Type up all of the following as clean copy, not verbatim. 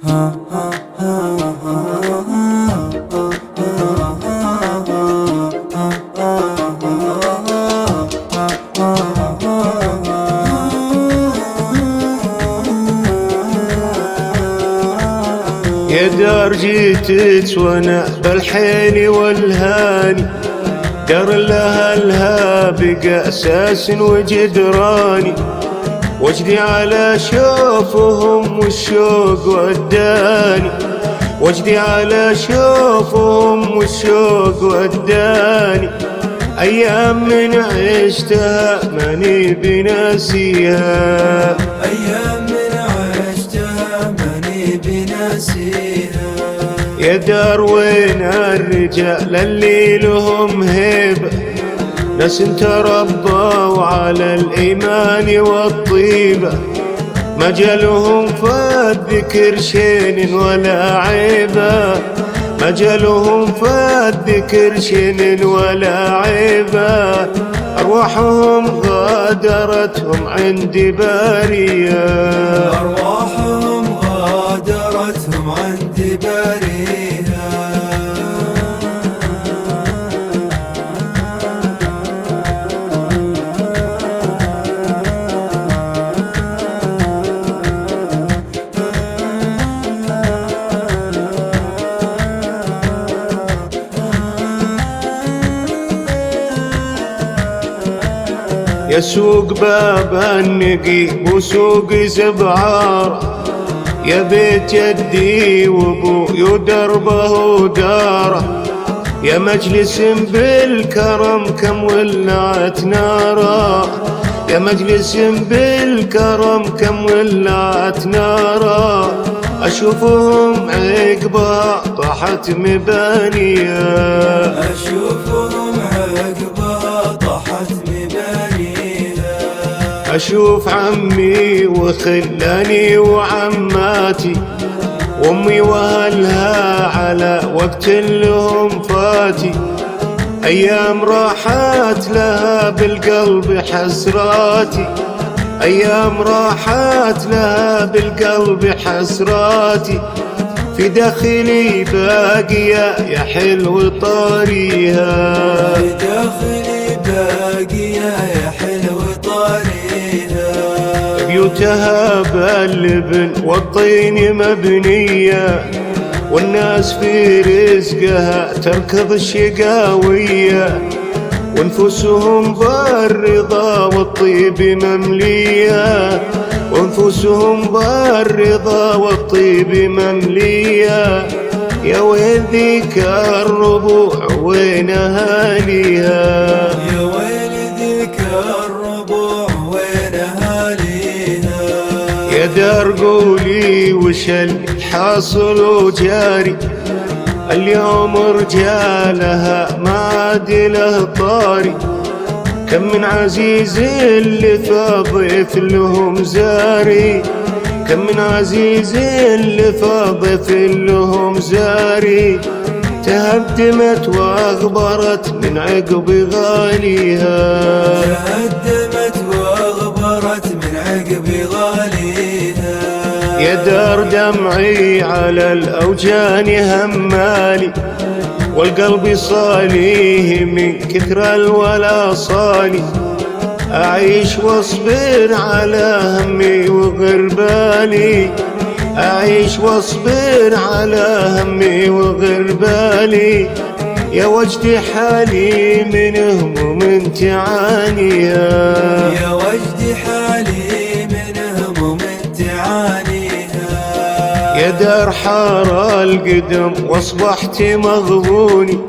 يا دار جيت تسونا بالحين والهاني، دار لها بقى أساس وجدراني، وجدي على شوفهم والشوق وداني، وجدي على شوفهم والشوق وداني، أيام من عشتها ماني بناسيها، أيام من عشتها ماني بناسيها. يا دار وين الرجال اللي لهم هيبة، ناس تربوا على الإيمان والطيبة، ما جالهم فالذكر شين ولا عيبة، ما جالهم فالذكر شين ولا عيبة، أرواحهم غادرتهم عند بارية، أرواحهم غادرتهم عند باريها. يا سوق باب النقي وسوق زبعار، يا بيت جدي وابوي ودربه وداره، يا مجلس بالكرم كم ولعت ناره، يا مجلس بالكرم كم ولعت ناره، أشوفهم عقبها طاحت مبانية، أشوفهم عقبها طاحت مبانيها. أشوف عمي وخلاني وعماتي وأمي وأهلها على وقت لهم فاتي، أيام راحت لها بالقلب حسراتي، أيام راحت لها بالقلب حسراتي، في داخلي باقية يا حلو طاريها، في داخلي باقية يا حلو طاريها. بيوتها باللبن والطين مبنية، والناس في رزقها تركض الشقاوية، وانفسهم بالرضا والطيب مملية، وانفسهم بالرضا والطيب مملية، يا وين ذيك الربوع وين أهاليها، يا ويل ذيك الربوع وين أهاليها. يا دار قولي وش اللي حاصل وجاري، اليوم رجالها ما عاد له طاري، كم من عزيز اللي فضيف لهم زاري، كم من عزيز اللي فضيف لهم زاري، تهدمت واغبرت من عقب غاليها، تهدمت واغبرت من عقب غاليها. يا دار دمعي على الأوجان همالي، والقلب صاليه من كثر الولا صالي، أعيش واصبر على همي وغربالي، أعيش واصبر على همي وغربالي، يا وجدي حالي من هموم تعانيها، يا وجدي حالي من هموم تعانيها. يا دار حار القدم واصبحت مغبوني،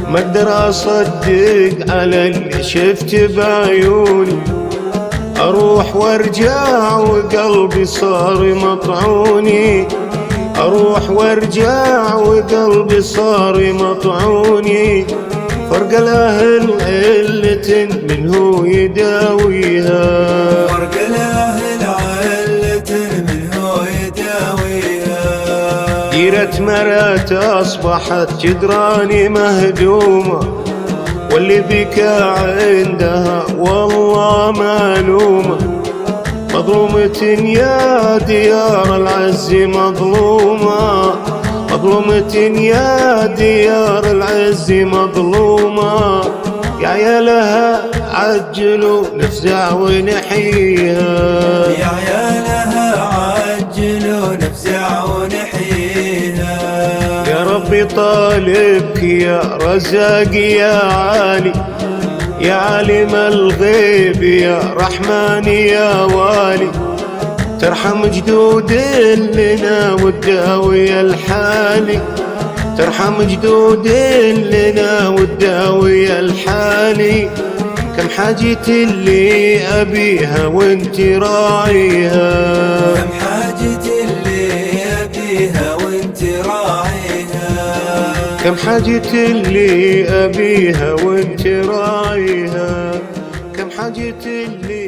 ما اقدر اصدق على اللي شفت بعيوني، اروح وارجع وقلبي صار مطعوني، اروح وارجع وقلبي صار مطعوني، فرق الاهل علة منه يداويها، فرق الاهل علة منه يداويها. ديرة مرات اصبحت جدراني مهدومة، واللي بكى عندها والله مالومة، مظلومة يا ديار العز مظلومة، مظلومة يا ديار العز مظلومة، يا عيالها عجلوا نفزع ونحييها، يا عيالها عجلوا نفزع ونحييها. يا ربي طالبك يا رزاق يا عالي، يا عالم الغيب يا رحمن يا والي، ترحم جدود لنا وتداوي الحالي، ترحم جدود لنا وتداوي الحالي، كم حاجة اللي أبيها وانت راعيها، كم حاجة اللي أبيها وانت راعيها، كم حاجة اللي أبيها وانت راعيها، كم حاجة اللي